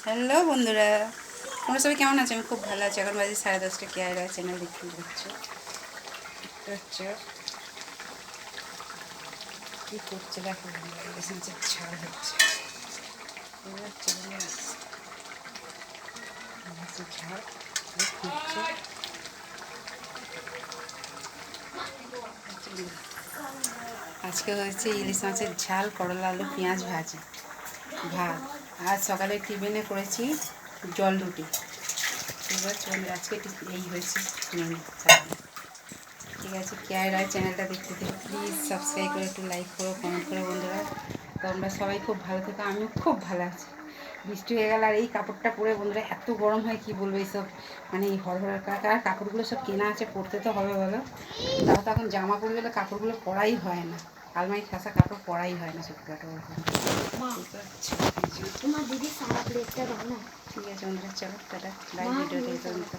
Hello বন্ধুরা, তোমরা সবাই কেমন আছো? আমি খুব ভালো আছি। এখন বাজে 10:30। কেয়ারা চ্যানেল দেখতে পাচ্ছ কী করছে দেখো, ছাড় হচ্ছে ঝাড় খুঁজছে। আজকে হয়েছে ইলিশ মাছের ঝাল, করলা আলু পেঁয়াজ ভাজা, ভাত। আর সকালে টিফিনে করেছি জল রুটি। এবার চলে আজকে এই হয়েছে মেনু। ঠিক আছে, কেয়ারা চ্যানেলটা দেখতে থেকে প্লিজ সাবস্ক্রাইব করে একটু লাইক করো, কমেন্ট করো বন্ধুরা। তোমরা সবাই খুব ভালো থেকো, আমিও খুব ভালো আছি। বৃষ্টি হয়ে গেল আর এই কাপড়টা পরে বন্ধুরা এত গরম হয় কি বলবো। এইসব মানে এই হরহরের কাকার কাপড়গুলো সব কেনা আছে, পরতে তো হবে বলো। তাও তো এখন জামা পরে গেলে কাপড়গুলো পরাই হয় না, আলমারি ঠাসা কাপড় পরাই হয় না সত্যি কথা বলতে। তোমার দিদি সারা প্লেটটা দাও না। ঠিক আছে বন্ধুরা, চলো টাটা, বাই। ভিডিওটা এই পর্যন্ত।